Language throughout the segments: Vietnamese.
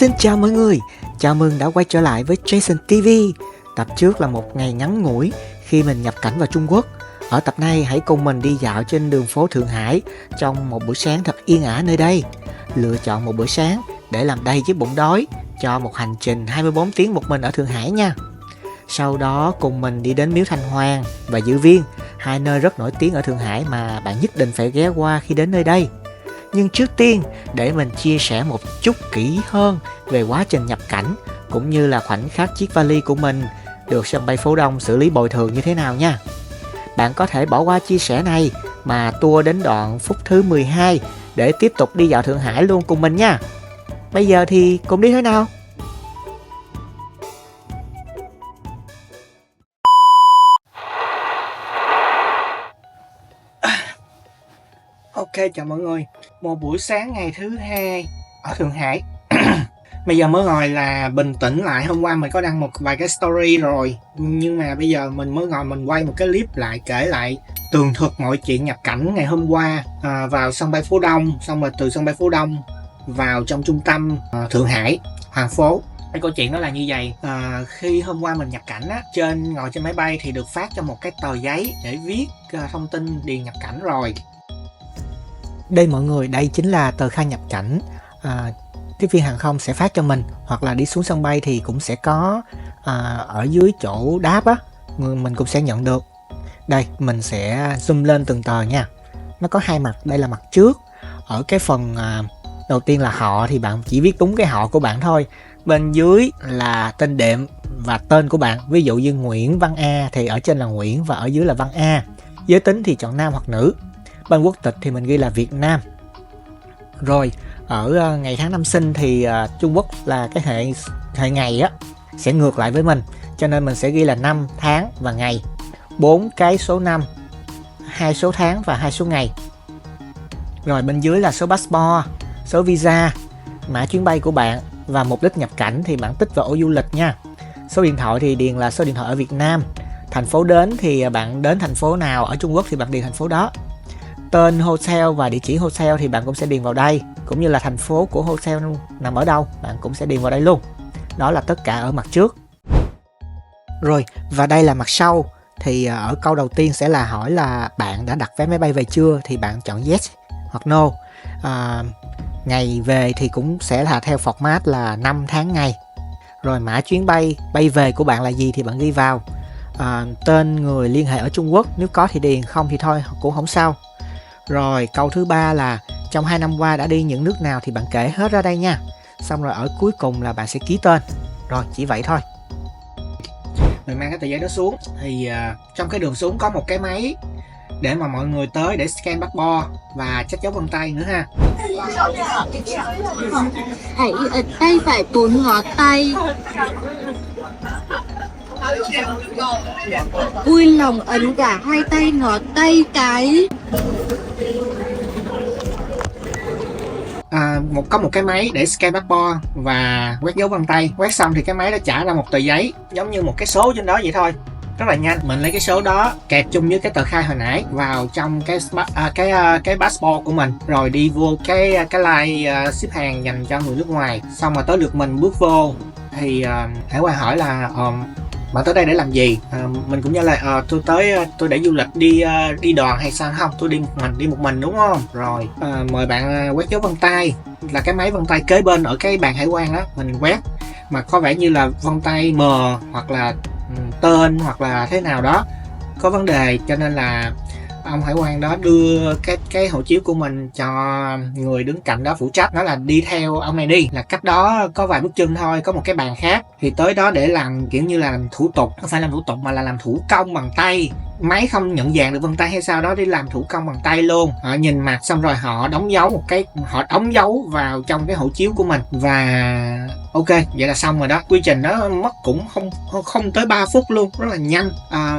Xin chào mọi người, chào mừng đã quay trở lại với Jason TV. Tập trước là một ngày ngắn ngủi khi mình nhập cảnh vào Trung Quốc. Ở tập này hãy cùng mình đi dạo trên đường phố Thượng Hải trong một buổi sáng thật yên ả nơi đây. Lựa chọn một bữa sáng để làm đầy chiếc bụng đói cho một hành trình 24 tiếng một mình ở Thượng Hải nha. Sau đó cùng mình đi đến Miếu Thanh Hoàng và Dự Viên, hai nơi rất nổi tiếng ở Thượng Hải mà bạn nhất định phải ghé qua khi đến nơi đây. Nhưng trước tiên, để mình chia sẻ một chút kỹ hơn về quá trình nhập cảnh cũng như là khoảnh khắc chiếc vali của mình được sân bay Phố Đông xử lý bồi thường như thế nào nha. Bạn có thể bỏ qua chia sẻ này mà tour đến đoạn phút thứ 12 để tiếp tục đi dạo Thượng Hải luôn cùng mình nha. Bây giờ thì cùng đi thôi nào. Ok, chào mọi người. Một buổi sáng ngày thứ hai ở Thượng Hải. Bây giờ mới ngồi là bình tĩnh lại. Hôm qua mình có đăng một vài cái story rồi, nhưng mà bây giờ mình mới ngồi mình quay một cái clip lại, kể lại tường thuật mọi chuyện nhập cảnh ngày hôm qua vào sân bay Phố Đông, xong rồi từ sân bay Phố Đông vào trong trung tâm Thượng Hải, Hoàng Phố. Cái câu chuyện đó là như vậy. Khi hôm qua mình nhập cảnh á, ngồi trên máy bay thì được phát cho một cái tờ giấy để viết thông tin điền nhập cảnh rồi. Đây mọi người, đây chính là tờ khai nhập cảnh tiếp viên hàng không sẽ phát cho mình, hoặc là đi xuống sân bay thì cũng sẽ có ở dưới chỗ đáp á, mình cũng sẽ nhận được. Đây, mình sẽ zoom lên từng tờ nha. Nó có hai mặt, đây là mặt trước. Ở cái phần đầu tiên là họ thì bạn chỉ viết đúng cái họ của bạn thôi. Bên dưới là tên đệm và tên của bạn. Ví dụ như Nguyễn Văn A thì ở trên là Nguyễn và ở dưới là Văn A. Giới tính thì chọn nam hoặc nữ. Bên quốc tịch thì mình ghi là Việt Nam. Rồi ở ngày tháng năm sinh thì Trung Quốc là cái hệ ngày á sẽ ngược lại với mình, cho nên mình sẽ ghi là năm, tháng và ngày, 4 cái số năm, 2 số tháng và 2 số ngày. Rồi bên dưới là số passport, số visa, mã chuyến bay của bạn và mục đích nhập cảnh thì bạn tích vào ô du lịch nha. Số điện thoại thì điền là số điện thoại ở Việt Nam. Thành phố đến thì bạn đến thành phố nào ở Trung Quốc thì bạn điền thành phố đó. Tên hotel và địa chỉ hotel thì bạn cũng sẽ điền vào đây, cũng như là thành phố của hotel nằm ở đâu bạn cũng sẽ điền vào đây luôn. Đó là tất cả ở mặt trước. Rồi, và đây là mặt sau. Thì ở câu đầu tiên sẽ là hỏi là bạn đã đặt vé máy bay về chưa, thì bạn chọn yes hoặc no. Ngày về thì cũng sẽ là theo format là năm, tháng, ngày. Rồi mã chuyến bay về của bạn là gì thì bạn ghi vào. Tên người liên hệ ở Trung Quốc, nếu có thì điền, không thì thôi cũng không sao. Rồi câu thứ ba là trong 2 năm qua đã đi những nước nào thì bạn kể hết ra đây nha. Xong rồi ở cuối cùng là bạn sẽ ký tên. Rồi chỉ vậy thôi. Mình mang cái tờ giấy đó xuống thì trong cái đường xuống có một cái máy để mà mọi người tới để scan passport và check dấu vân tay nữa ha. Hãy ấn tay phải 4 ngón tay. Vui lòng ấn cả 2 tay ngón tay cái. Có một cái máy để scan passport và quét dấu vân tay. Quét xong thì cái máy nó trả ra một tờ giấy giống như một cái số trên đó vậy thôi, rất là nhanh. Mình lấy cái số đó kẹp chung với cái tờ khai hồi nãy vào trong cái passport của mình, rồi đi vô cái line ship hàng dành cho người nước ngoài. Xong rồi tới lượt mình bước vô thì hải quan hỏi là bạn tới đây để làm gì. Mình cũng nhớ là tôi để du lịch, đi đoàn hay sao. Không, tôi đi một mình đúng không. Rồi mời bạn quét dấu vân tay, là cái máy vân tay kế bên ở cái bàn hải quan đó. Mình quét mà có vẻ như là vân tay mờ hoặc là tên hoặc là thế nào đó có vấn đề, cho nên là ông hải quan đó đưa cái hộ chiếu của mình cho người đứng cạnh đó phụ trách. Nó là đi theo ông này đi, là cách đó có vài bước chân thôi, có một cái bàn khác thì tới đó để làm kiểu như là làm thủ tục. Không phải làm thủ tục mà là làm thủ công bằng tay. Máy không nhận dạng được vân tay hay sao đó, đi làm thủ công bằng tay luôn. Họ nhìn mặt xong rồi họ đóng dấu vào trong cái hộ chiếu của mình và ok, vậy là xong rồi đó. Quy trình đó mất cũng không tới 3 phút luôn, rất là nhanh.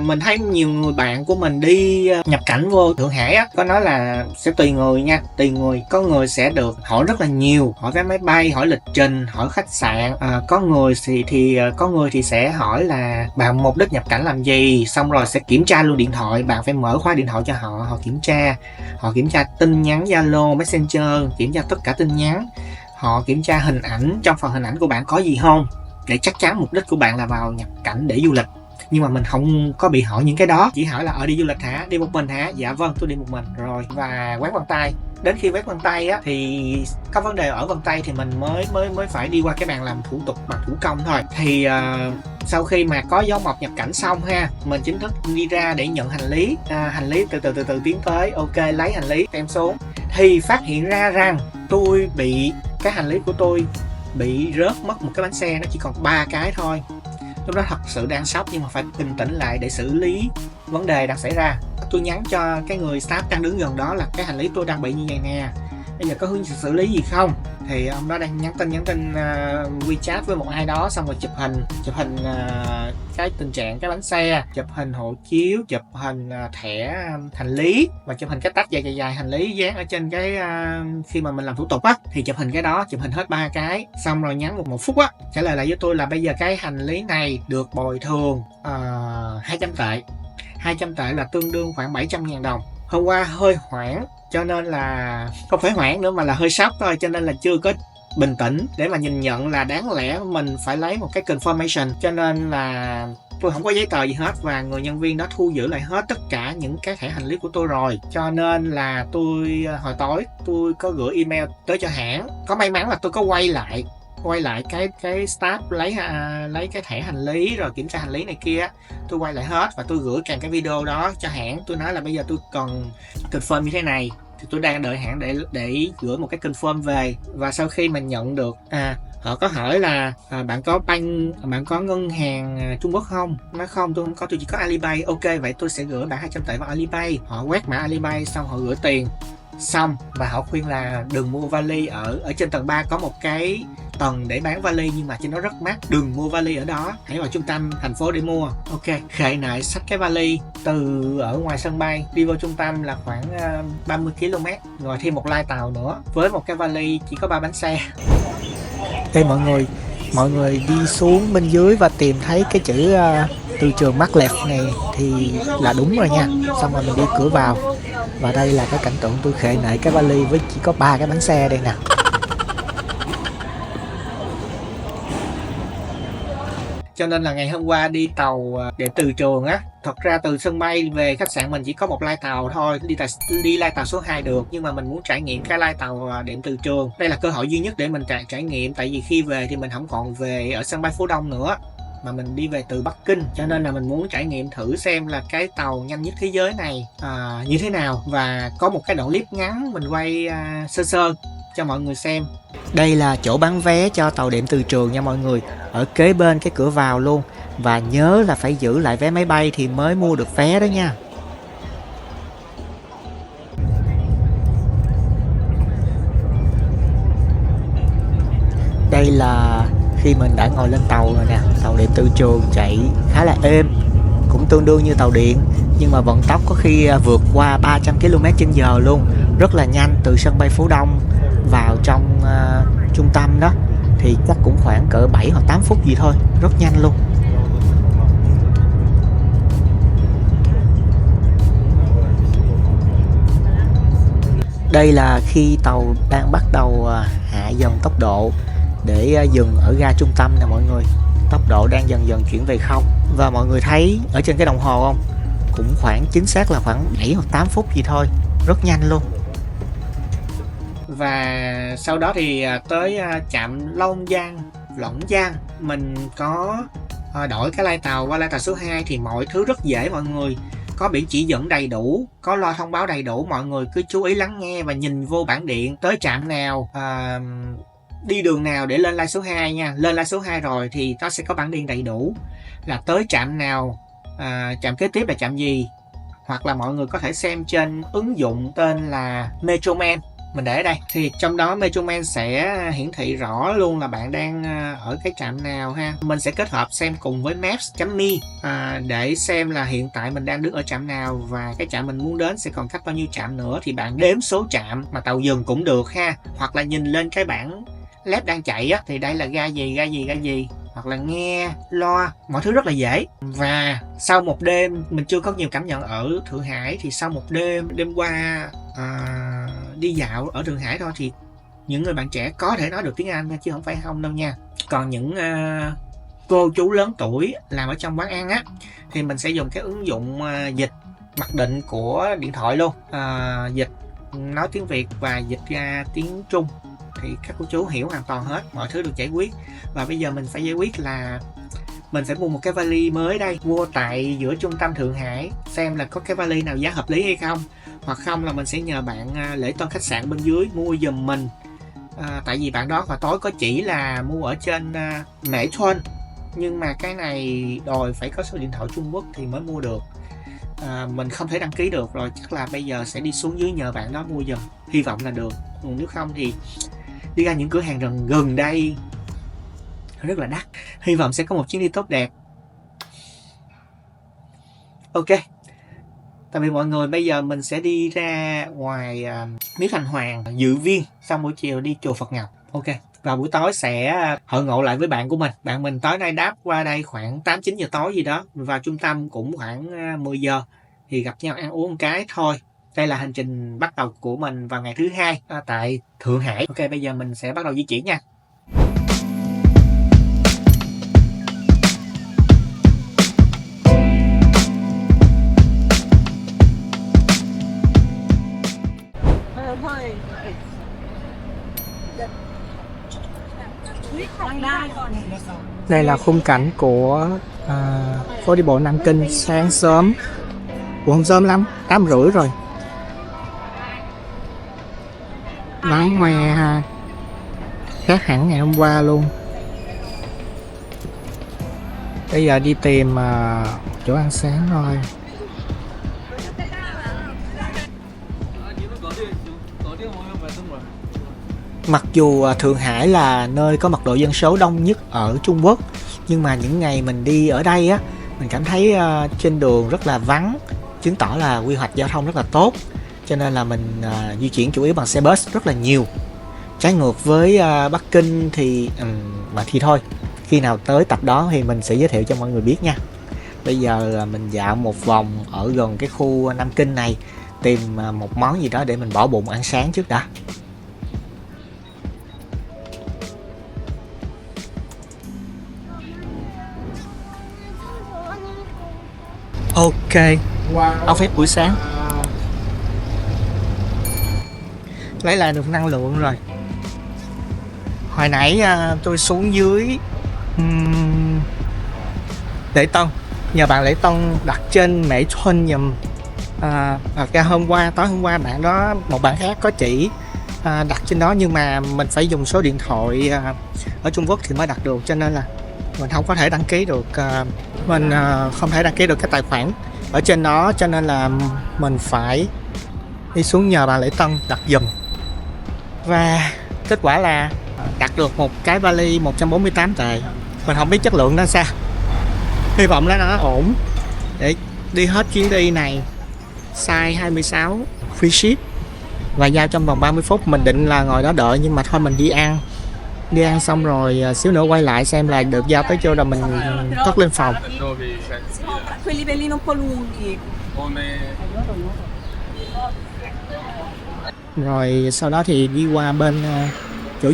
Mình thấy nhiều người bạn của mình đi nhập cảnh vô Thượng Hải á, có nói là sẽ tùy người nha, tùy người. Có người sẽ được hỏi rất là nhiều, hỏi vé máy bay, hỏi lịch trình, hỏi khách sạn. Có người thì sẽ hỏi là bạn mục đích nhập cảnh làm gì, xong rồi sẽ kiểm tra luôn điện thoại. Bạn phải mở khóa điện thoại cho họ kiểm tra tin nhắn Zalo, Messenger, kiểm tra tất cả tin nhắn. họ kiểm tra hình ảnh, trong phần hình ảnh của bạn có gì không, để chắc chắn mục đích của bạn là vào nhập cảnh để du lịch. Nhưng mà mình không có bị hỏi những cái đó, chỉ hỏi là đi du lịch hả, đi một mình hả, dạ vâng tôi đi một mình rồi, và quét vân tay. Đến khi quét vân tay á thì có vấn đề ở vân tay thì mình mới phải đi qua cái bàn làm thủ tục bằng thủ công thôi. Thì sau khi mà có dấu mộc nhập cảnh xong ha, mình chính thức đi ra để nhận hành lý. Hành lý từ từ tiến tới, ok, lấy hành lý đem xuống thì phát hiện ra rằng cái hành lý của tôi bị rớt mất một cái bánh xe, nó chỉ còn 3 cái thôi. Lúc đó thật sự đang sốc, nhưng mà phải bình tĩnh lại để xử lý vấn đề đang xảy ra. Tôi nhắn cho cái người staff đang đứng gần đó là cái hành lý tôi đang bị như vậy nè, bây giờ có hướng xử lý gì không. Thì ông đó đang nhắn tin WeChat với một ai đó, xong rồi chụp hình cái tình trạng cái bánh xe, chụp hình hộ chiếu, chụp hình thẻ hành lý, và chụp hình cái tách dài hành lý dán ở trên cái khi mà mình làm thủ tục á, thì chụp hình cái đó, chụp hình hết 3 cái, xong rồi nhắn một phút á trả lời lại với tôi là bây giờ cái hành lý này được bồi thường 200 tệ. 200 tệ là tương đương khoảng 700.000 đồng. Hôm qua hơi hoảng, cho nên là không phải hoảng nữa mà là hơi sốc thôi, cho nên là chưa có bình tĩnh để mà nhìn nhận là đáng lẽ mình phải lấy một cái confirmation, cho nên là tôi không có giấy tờ gì hết, và người nhân viên đó thu giữ lại hết tất cả những cái thẻ hành lý của tôi rồi. Cho nên là tôi hồi tối tôi có gửi email tới cho hãng. Có may mắn là tôi có quay lại cái staff lấy cái thẻ hành lý rồi kiểm tra hành lý này kia, tôi quay lại hết và tôi gửi kèm cái video đó cho hãng. Tôi nói là bây giờ tôi cần confirm như thế này, thì tôi đang đợi hãng để gửi một cái confirm về. Và sau khi mình nhận được họ có hỏi là bạn có ngân hàng Trung Quốc không? Nói không, tôi không có, tôi chỉ có Alipay. Ok, vậy tôi sẽ gửi bạn 200 tệ vào Alipay. Họ quét mã Alipay xong họ gửi tiền xong, và họ khuyên là đừng mua vali ở trên tầng 3 có một cái tầng để bán vali, nhưng mà trên đó rất mắc, đừng mua vali ở đó, hãy vào trung tâm thành phố để mua. Ok, khệ nại xách cái vali từ ở ngoài sân bay đi vô trung tâm là khoảng 30 km, rồi thêm một lai tàu nữa với một cái vali chỉ có 3 bánh xe. Đây mọi người đi xuống bên dưới và tìm thấy cái chữ từ trường Maglev này thì là đúng rồi nha. Xong rồi mình đi cửa vào, và đây là cái cảnh tượng tôi khệ nệ cái vali với chỉ có 3 cái bánh xe đây nè. Cho nên là ngày hôm qua đi tàu để từ trường á, thật ra từ sân bay về khách sạn mình chỉ có một lai tàu thôi, đi lai tàu số 2 được, nhưng mà mình muốn trải nghiệm cái lai tàu điện từ trường. Đây là cơ hội duy nhất để mình trải nghiệm, tại vì khi về thì mình không còn về ở sân bay Phú Đông nữa, mà mình đi về từ Bắc Kinh, cho nên là mình muốn trải nghiệm thử xem là cái tàu nhanh nhất thế giới này như thế nào. Và có một cái đoạn clip ngắn mình quay sơ cho mọi người xem. Đây là chỗ bán vé cho tàu điện từ trường nha mọi người, ở kế bên cái cửa vào luôn, và nhớ là phải giữ lại vé máy bay thì mới mua được vé đó nha. Đây là khi mình đã ngồi lên tàu rồi nè. Tàu điện từ trường chạy khá là êm, cũng tương đương như tàu điện, nhưng mà vận tốc có khi vượt qua 300 km/h luôn, rất là nhanh. Từ sân bay Phú Đông vào trong trung tâm đó thì chắc cũng khoảng cỡ 7 hoặc 8 phút gì thôi, rất nhanh luôn. Đây là khi tàu đang bắt đầu hạ dần tốc độ để dừng ở ga trung tâm nè mọi người. Tốc độ đang dần dần chuyển về không, và mọi người thấy ở trên cái đồng hồ không, cũng khoảng chính xác là khoảng 7 hoặc 8 phút gì thôi, rất nhanh luôn. Và sau đó thì tới trạm Long Giang mình có đổi cái lai tàu qua lai tàu số 2 thì mọi thứ rất dễ mọi người. Có biển chỉ dẫn đầy đủ, có loa thông báo đầy đủ, mọi người cứ chú ý lắng nghe và nhìn vô bảng điện tới trạm nào, đi đường nào để lên lai số 2 nha. Lên lai số 2 rồi thì nó sẽ có bảng điện đầy đủ là tới trạm nào, trạm kế tiếp là trạm gì, hoặc là mọi người có thể xem trên ứng dụng tên là Metroman, mình để ở đây, thì trong đó Metroman sẽ hiển thị rõ luôn là bạn đang ở cái trạm nào ha. Mình sẽ kết hợp xem cùng với Maps.me để xem là hiện tại mình đang đứng ở trạm nào, và cái trạm mình muốn đến sẽ còn cách bao nhiêu trạm nữa, thì bạn đếm số trạm mà tàu dừng cũng được ha, hoặc là nhìn lên cái bảng led đang chạy á, thì đây là ga gì, hoặc là nghe loa, mọi thứ rất là dễ. Và sau một đêm, mình chưa có nhiều cảm nhận ở Thượng Hải, thì sau một đêm qua đi dạo ở Thượng Hải thôi, thì những người bạn trẻ có thể nói được tiếng Anh chứ không phải không đâu nha. Còn những cô chú lớn tuổi làm ở trong quán ăn á thì mình sẽ dùng cái ứng dụng dịch mặc định của điện thoại luôn, dịch nói tiếng Việt và dịch ra tiếng Trung thì các cô chú hiểu hoàn toàn hết, mọi thứ được giải quyết. Và bây giờ mình phải giải quyết là mình phải mua một cái vali mới đây, mua tại giữa trung tâm Thượng Hải xem là có cái vali nào giá hợp lý hay không, hoặc không là mình sẽ nhờ bạn lễ tân khách sạn bên dưới mua giùm mình. Tại vì bạn đó hồi tối có chỉ là mua ở trên Mễ Thuân, nhưng mà cái này đòi phải có số điện thoại Trung Quốc thì mới mua được. Mình không thể đăng ký được rồi, chắc là bây giờ sẽ đi xuống dưới nhờ bạn đó mua giùm, hy vọng là được. Nếu không thì đi ra những cửa hàng gần đây rất là đắt. Hy vọng sẽ có một chuyến đi tốt đẹp. Ok, tạm biệt mọi người. Bây giờ mình sẽ đi ra ngoài Miếu Thành Hoàng dự viên, xong buổi chiều đi chùa Phật Ngọc. Ok, và buổi tối sẽ hội ngộ lại với bạn của mình. Bạn mình tối nay đáp qua đây khoảng 8-9 giờ tối gì đó, vào trung tâm cũng khoảng 10 giờ thì gặp nhau ăn uống một cái thôi. Đây là hành trình bắt đầu của mình vào ngày thứ hai tại Thượng Hải. Ok, bây giờ mình sẽ bắt đầu di chuyển nha. Đây là khung cảnh của phố đi bộ Nam Kinh sáng sớm. Không sớm lắm, 8:30 rồi. Vắng hoe ha, khác hẳn ngày hôm qua luôn. Bây giờ đi tìm chỗ ăn sáng thôi. Mặc dù Thượng Hải là nơi có mật độ dân số đông nhất ở Trung Quốc, nhưng mà những ngày mình đi ở đây á, mình cảm thấy trên đường rất là vắng, chứng tỏ là quy hoạch giao thông rất là tốt. Cho nên là mình di chuyển chủ yếu bằng xe bus rất là nhiều. Trái ngược với Bắc Kinh thì mà thì thôi, khi nào tới tập đó thì mình sẽ giới thiệu cho mọi người biết nha. Bây giờ mình dạo một vòng ở gần cái khu Nam Kinh này, tìm một món gì đó để mình bỏ bụng ăn sáng trước đã. Ok, outfit buổi sáng, lấy lại được năng lượng rồi. Hồi nãy tôi xuống dưới Lễ Tân, nhờ bạn Lễ Tân đặt trên Mễ Thuân giùm. Ra tối hôm qua bạn đó, một bạn khác có chỉ đặt trên đó, nhưng mà mình phải dùng số điện thoại ở Trung Quốc thì mới đặt được, cho nên là mình không có thể đăng ký được, mình không thể đăng ký được cái tài khoản ở trên đó, cho nên là mình phải đi xuống nhờ bà Lễ Tân đặt giùm. Và kết quả là đặt được một cái vali 148 tệ. Mình không biết chất lượng nó sao, hy vọng là nó ổn để đi hết chuyến đi này. Size 26 free ship và giao trong vòng 30 phút. Mình định là ngồi đó đợi, nhưng mà thôi mình đi ăn xong rồi xíu nữa quay lại xem là được giao tới chưa rồi mình cất lên phòng. Rồi sau đó thì đi qua bên chỗ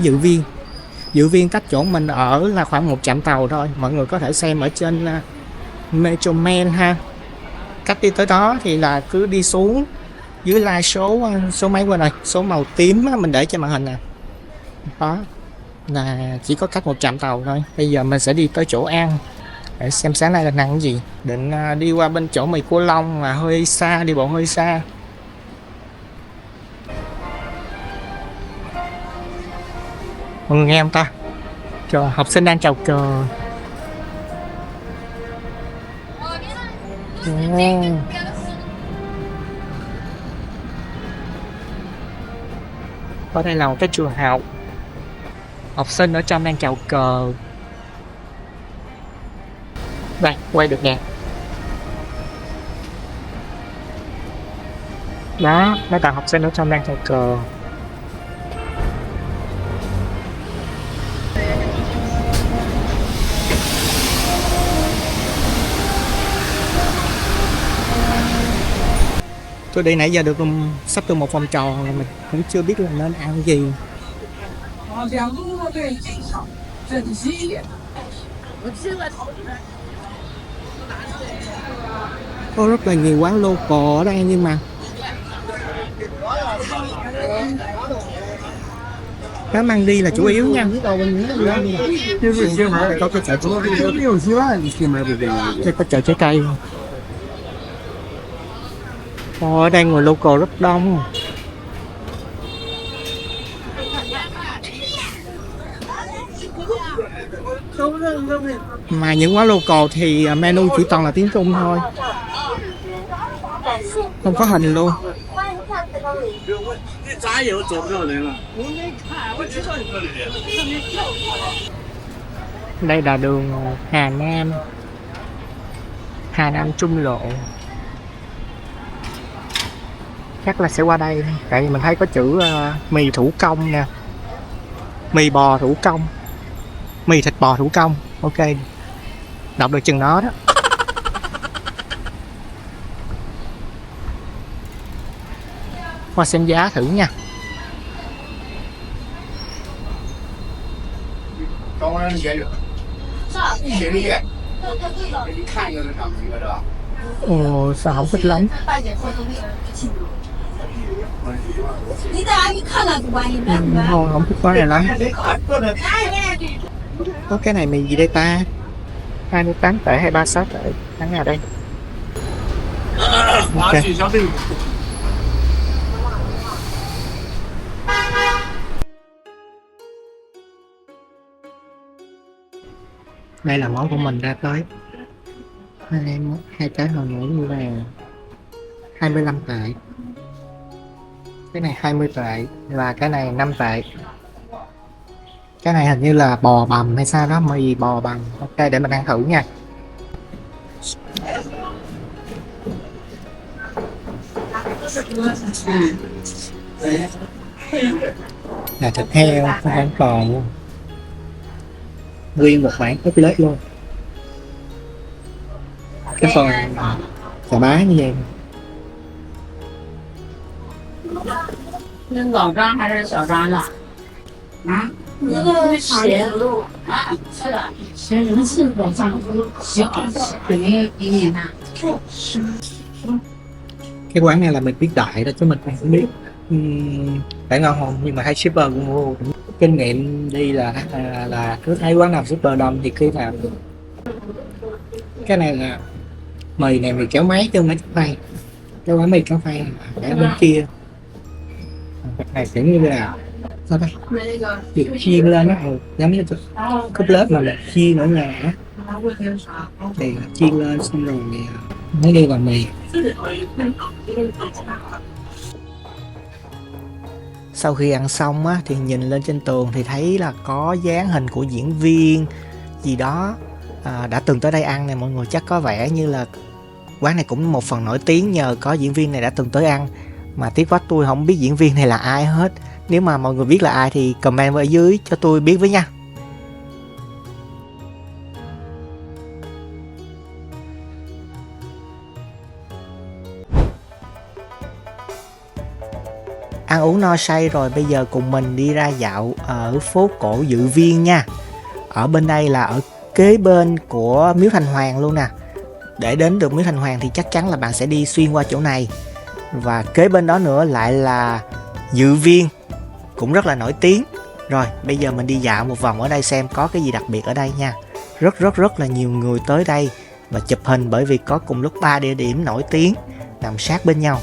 dự viên cách chỗ mình ở là khoảng 1 trạm tàu thôi. Mọi người có thể xem ở trên Metro Man ha. Cách đi tới đó thì là cứ đi xuống dưới like số mấy quên rồi, số màu tím á, mình để trên màn hình nè. Đó là chỉ có cách 1 trạm tàu thôi. Bây giờ mình sẽ đi tới chỗ ăn để xem sáng nay là ăn cái gì. Định đi qua bên chỗ mì cua Long mà hơi xa, đi bộ hơi xa. Mọi người nghe không ta? Trời, học sinh đang chào cờ. Ở đây là một cái trường học, học sinh ở trong đang chào cờ. Đây, quay được nè. Đó, mấy bạn học sinh ở trong đang chào cờ. Tôi đi nãy giờ được sắp được một vòng tròn rồi, mình cũng chưa biết là nên ăn gì. Có rất là nhiều quán local ở đây nhưng mà cá mang đi là chủ yếu nha. Có cái chợ có chợ trái cây. Ở đây người local rất đông. Mà những quán local thì menu chỉ toàn là tiếng Trung thôi, không có hình luôn. Đây là đường Hà Nam Trung Lộ. Chắc là sẽ qua đây, tại vì mình thấy có chữ mì thủ công nè, mì bò thủ công, mì thịt bò thủ công. Ok, đọc được chừng đó đó. Qua xem giá thử nha. Ồ, sao không thích lắm. Không thích quá này lắm. Có cái này mì gì đây ta? 28 tệ hay 36 tệ? Tháng nào đây? Okay. Đây là món của mình ra tới. Hai trái hồi nãy như là 25 tệ. Cái này 20 tệ và cái này 5 tệ. Cái này hình như là bò bằm hay sao đó, mì bò bằm. Ok, để mình ăn thử nha. Là thịt heo, không ăn còn luôn. Nguyên một mảng ốp lết luôn. Cái phần chả bá như vậy. 是老张还是小张的？啊，那个写路啊，是的，写人是老张，小肯定比你大。Cái quán này là mình biết đại đó chứ mình không biết phải ngon không, nhưng mà thấy shipper cũng mua. Kinh nghiệm đi là cứ thấy quán nào shipper đông thì cứ làm. Cái này là mì này mì kéo máy chứ không phải kéo phay. Cái quán mì kéo phay ở bên kia. Cái này kiểu như là sao đây? Được chiên lên á, giống như cúp lớp mà mình chiên ở nhà á. Thì chiên lên xong rồi mới đi vào mì. Sau khi ăn xong á thì nhìn lên trên tường thì thấy là có dán hình của diễn viên gì đó đã từng tới đây ăn này mọi người. Chắc có vẻ như là quán này cũng một phần nổi tiếng nhờ có diễn viên này đã từng tới ăn. Mà tiếc quá tôi không biết diễn viên này là ai hết. Nếu mà mọi người biết là ai thì comment ở dưới cho tôi biết với nha. Ăn uống no say rồi, bây giờ cùng mình đi ra dạo ở phố cổ Dự Viên nha. Ở bên đây là ở kế bên của Miếu Thành Hoàng luôn nè. Để đến được Miếu Thành Hoàng thì chắc chắn là bạn sẽ đi xuyên qua chỗ này. Và kế bên đó nữa lại là Dự Viên, cũng rất là nổi tiếng. Rồi bây giờ mình đi dạo một vòng ở đây xem có cái gì đặc biệt ở đây nha. Rất là nhiều người tới đây và chụp hình, bởi vì có cùng lúc 3 địa điểm nổi tiếng nằm sát bên nhau.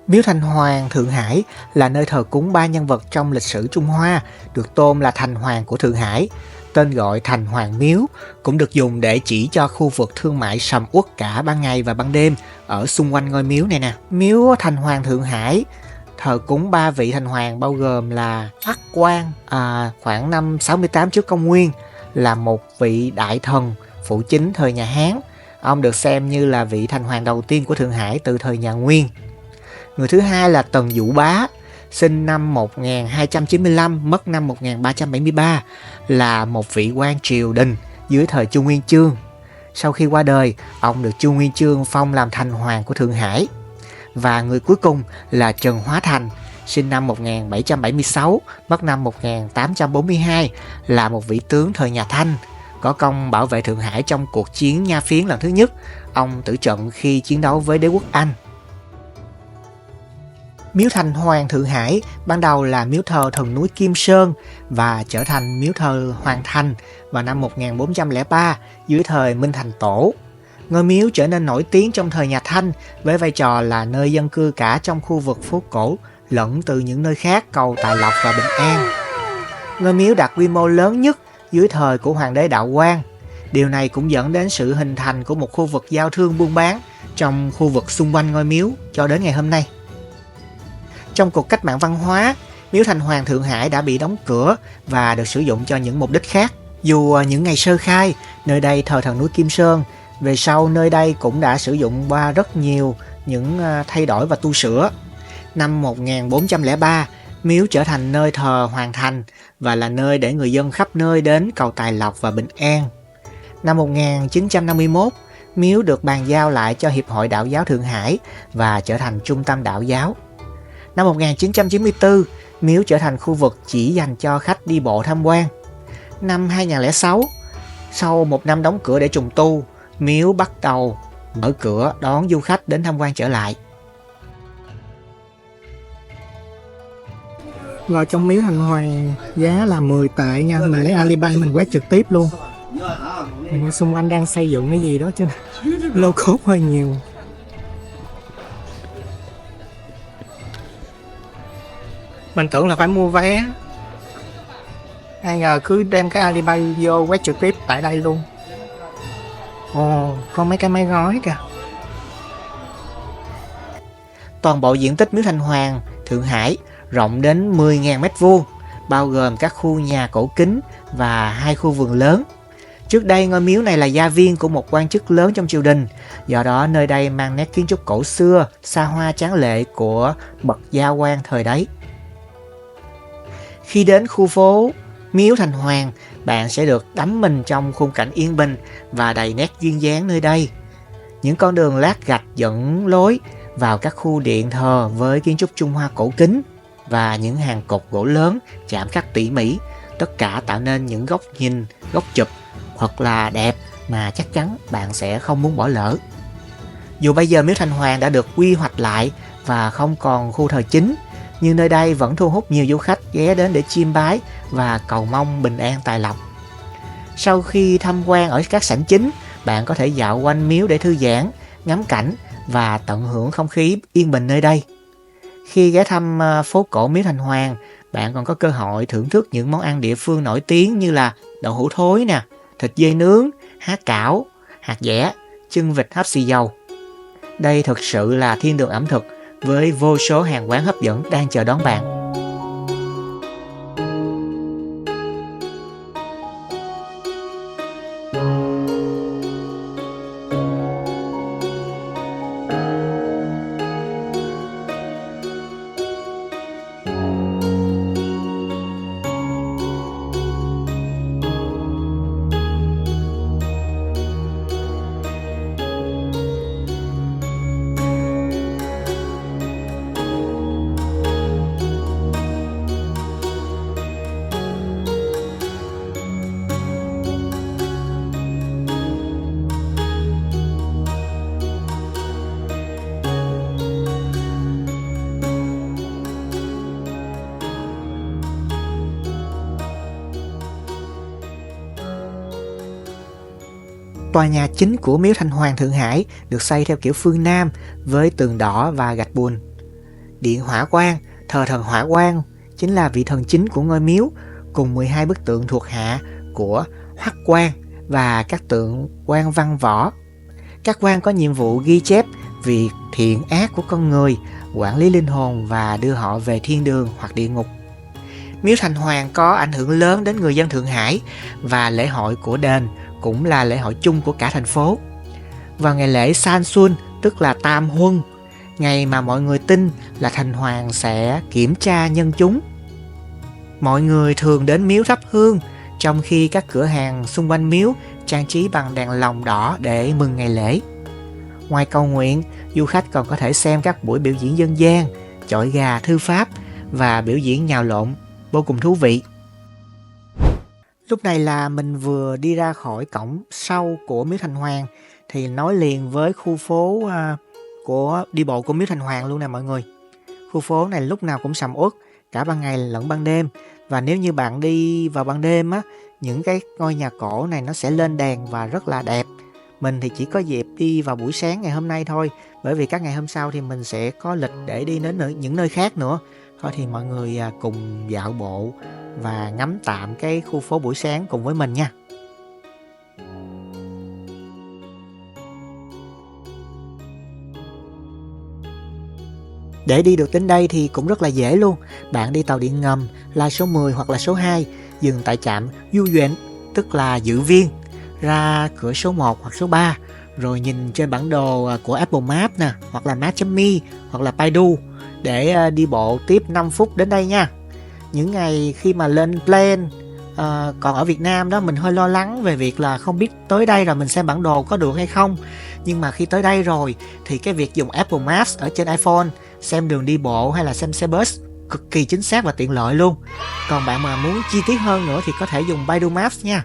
Miếu Thành Hoàng Thượng Hải là nơi thờ cúng 3 nhân vật trong lịch sử Trung Hoa, được tôn là thành hoàng của Thượng Hải. Tên gọi Thành Hoàng Miếu cũng được dùng để chỉ cho khu vực thương mại sầm uất cả ban ngày và ban đêm ở xung quanh ngôi miếu này nè. Miếu Thành Hoàng Thượng Hải thờ cúng 3 vị thành hoàng bao gồm là Ác Quan khoảng năm 68 trước công nguyên, là một vị đại thần phụ chính thời nhà Hán. Ông được xem như là vị thành hoàng đầu tiên của Thượng Hải từ thời nhà Nguyên. Người thứ hai là Tần Vũ Bá, sinh năm 1295, mất năm 1373, là một vị quan triều đình dưới thời Chu Nguyên Chương. Sau khi qua đời, ông được Chu Nguyên Chương phong làm thành hoàng của Thượng Hải. Và người cuối cùng là Trần Hóa Thành, sinh năm 1776, mất năm 1842, là một vị tướng thời nhà Thanh, có công bảo vệ Thượng Hải trong cuộc chiến Nha Phiến lần thứ nhất. Ông tử trận khi chiến đấu với đế quốc Anh. Miếu Thành Hoàng Thượng Hải ban đầu là miếu thờ thần núi Kim Sơn và trở thành miếu thờ Hoàng Thành vào năm 1403 dưới thời Minh Thành Tổ. Ngôi miếu trở nên nổi tiếng trong thời nhà Thanh với vai trò là nơi dân cư cả trong khu vực phố cổ lẫn từ những nơi khác cầu tài lộc và bình an. Ngôi miếu đạt quy mô lớn nhất dưới thời của Hoàng đế Đạo Quang. Điều này cũng dẫn đến sự hình thành của một khu vực giao thương buôn bán trong khu vực xung quanh ngôi miếu cho đến ngày hôm nay. Trong cuộc cách mạng văn hóa, miếu Thành Hoàng Thượng Hải đã bị đóng cửa và được sử dụng cho những mục đích khác. Dù những ngày sơ khai, nơi đây thờ thần núi Kim Sơn, về sau nơi đây cũng đã sử dụng qua rất nhiều những thay đổi và tu sửa. Năm 1403, miếu trở thành nơi thờ Hoàng Thành và là nơi để người dân khắp nơi đến cầu tài lộc và bình an. Năm 1951, miếu được bàn giao lại cho Hiệp hội Đạo giáo Thượng Hải và trở thành trung tâm đạo giáo. Năm 1994, miếu trở thành khu vực chỉ dành cho khách đi bộ tham quan. Năm 2006, sau một năm đóng cửa để trùng tu, miếu bắt đầu mở cửa đón du khách đến tham quan trở lại. Vào trong miếu Thành Hoàng giá là 10 tệ nha, mình lấy Alipay mình quét trực tiếp luôn. Xung quanh đang xây dựng cái gì đó chứ lô cốt hơi nhiều. Mình tưởng là phải mua vé, ai ngờ cứ đem cái Alipay vô quét trực tiếp tại đây luôn. Ồ, có mấy cái máy gói kìa. Toàn bộ diện tích miếu Thành Hoàng Thượng Hải rộng đến 10.000 m², bao gồm các khu nhà cổ kính và 2 khu vườn lớn. Trước đây ngôi miếu này là gia viên của một quan chức lớn trong triều đình, do đó nơi đây mang nét kiến trúc cổ xưa, xa hoa tráng lệ của bậc gia quan thời đấy. Khi đến khu phố miếu Thành Hoàng, bạn sẽ được đắm mình trong khung cảnh yên bình và đầy nét duyên dáng nơi đây. Những con đường lát gạch dẫn lối vào các khu điện thờ với kiến trúc Trung Hoa cổ kính và những hàng cột gỗ lớn chạm khắc tỉ mỉ, tất cả tạo nên những góc nhìn, góc chụp thật là đẹp mà chắc chắn bạn sẽ không muốn bỏ lỡ. Dù bây giờ miếu Thành Hoàng đã được quy hoạch lại và không còn khu thờ chính, nhưng nơi đây vẫn thu hút nhiều du khách ghé đến để chiêm bái và cầu mong bình an tài lộc. Sau khi tham quan ở các sảnh chính, bạn có thể dạo quanh miếu để thư giãn, ngắm cảnh và tận hưởng không khí yên bình nơi đây. Khi ghé thăm phố cổ miếu Thành Hoàng, bạn còn có cơ hội thưởng thức những món ăn địa phương nổi tiếng như là đậu hũ thối nè, thịt dê nướng, há cảo, hạt dẻ, chân vịt hấp xì dầu. Đây thực sự là thiên đường ẩm thực với vô số hàng quán hấp dẫn đang chờ đón bạn. Tòa nhà chính của miếu Thành Hoàng Thượng Hải được xây theo kiểu phương Nam với tường đỏ và gạch bùn. điện Hỏa Quan, thờ thần Hỏa Quan, chính là vị thần chính của ngôi miếu, cùng 12 bức tượng thuộc hạ của Hoắc Quan và các tượng quan văn võ. Các quan có nhiệm vụ ghi chép việc thiện ác của con người, quản lý linh hồn và đưa họ về thiên đường hoặc địa ngục. Miếu Thành Hoàng có ảnh hưởng lớn đến người dân Thượng Hải và lễ hội của đền cũng là lễ hội chung của cả thành phố. Vào ngày lễ San Xuân, tức là Tam Huân, ngày mà mọi người tin là Thành Hoàng sẽ kiểm tra nhân chúng, mọi người thường đến miếu thắp hương, trong khi các cửa hàng xung quanh miếu trang trí bằng đèn lồng đỏ để mừng ngày lễ. Ngoài cầu nguyện, du khách còn có thể xem các buổi biểu diễn dân gian, chọi gà thư pháp và biểu diễn nhào lộn, vô cùng thú vị. Lúc này là mình vừa đi ra khỏi cổng sau của miếu Thành Hoàng thì nối liền với khu phố của đi bộ của miếu Thành Hoàng luôn nè mọi người. Khu phố này lúc nào cũng sầm uất, cả ban ngày lẫn ban đêm. Và nếu như bạn đi vào ban đêm á, những cái ngôi nhà cổ này nó sẽ lên đèn và rất là đẹp. Mình thì chỉ có dịp đi vào buổi sáng ngày hôm nay thôi, bởi vì các ngày hôm sau thì mình sẽ có lịch để đi đến những nơi khác nữa. Thôi thì mọi người cùng dạo bộ và ngắm tạm cái khu phố buổi sáng cùng với mình nha. Để đi được đến đây thì cũng rất là dễ luôn. Bạn đi tàu điện ngầm là số 10 hoặc là số 2, dừng tại trạm Du Duyện, tức là dự viên, ra cửa số 1 hoặc số 3, rồi nhìn trên bản đồ của Apple Maps nè, hoặc là Maps.me, hoặc là Baidu để đi bộ tiếp 5 phút đến đây nha. Những ngày khi mà lên plane còn ở Việt Nam đó, mình hơi lo lắng về việc là không biết tới đây rồi mình xem bản đồ có được hay không. Nhưng mà khi tới đây rồi thì cái việc dùng Apple Maps ở trên iPhone xem đường đi bộ hay là xem xe bus cực kỳ chính xác và tiện lợi luôn. Còn bạn mà muốn chi tiết hơn nữa thì có thể dùng Baidu Maps nha.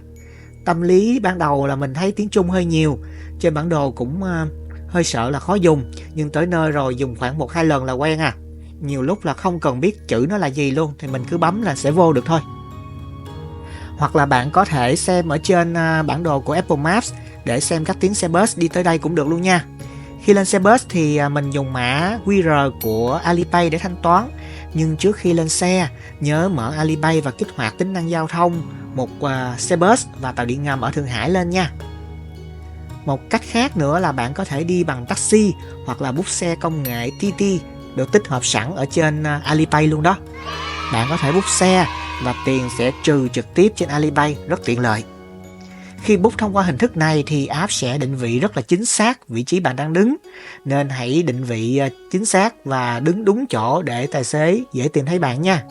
Tâm lý ban đầu là mình thấy tiếng Trung hơi nhiều, trên bản đồ cũng hơi sợ là khó dùng, nhưng tới nơi rồi dùng khoảng 1-2 lần là quen à. Nhiều lúc là không cần biết chữ nó là gì luôn thì mình cứ bấm là sẽ vô được thôi. Hoặc là bạn có thể xem ở trên bản đồ của Apple Maps để xem các tuyến xe bus đi tới đây cũng được luôn nha. Khi lên xe bus thì mình dùng mã QR của Alipay để thanh toán. Nhưng trước khi lên xe, nhớ mở Alipay và kích hoạt tính năng giao thông một xe bus và tàu điện ngầm ở Thượng Hải lên nha. Một cách khác nữa là bạn có thể đi bằng taxi hoặc là bút xe công nghệ TT được tích hợp sẵn ở trên Alipay luôn đó. Bạn có thể bút xe và tiền sẽ trừ trực tiếp trên Alipay, rất tiện lợi. Khi book thông qua hình thức này thì app sẽ định vị rất là chính xác vị trí bạn đang đứng, nên hãy định vị chính xác và đứng đúng chỗ để tài xế dễ tìm thấy bạn nha.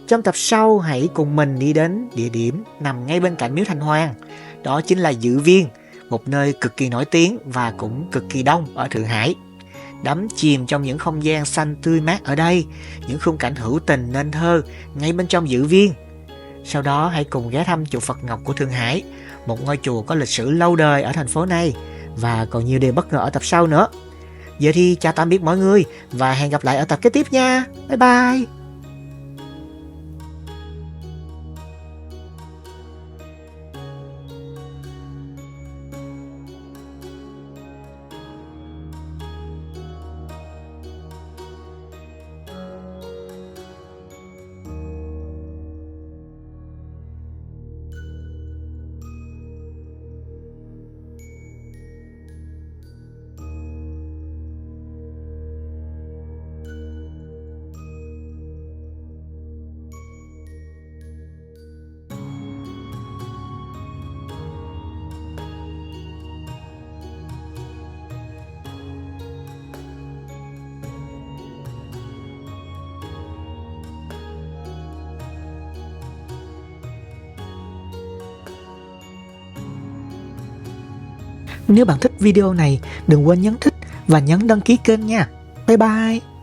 Trong tập sau hãy cùng mình đi đến địa điểm nằm ngay bên cạnh miếu Thành Hoàng. Đó chính là Dự Viên, một nơi cực kỳ nổi tiếng và cũng cực kỳ đông ở Thượng Hải. Đắm chìm trong những không gian xanh tươi mát ở đây, những khung cảnh hữu tình nên thơ ngay bên trong Dự Viên. Sau đó hãy cùng ghé thăm chùa Phật Ngọc của Thượng Hải, một ngôi chùa có lịch sử lâu đời ở thành phố này, và còn nhiều điều bất ngờ ở tập sau nữa. Giờ thì chào tạm biệt mọi người và hẹn gặp lại ở tập kế tiếp nha. Bye bye. Nếu bạn thích video này, đừng quên nhấn thích và nhấn đăng ký kênh nha. Bye bye.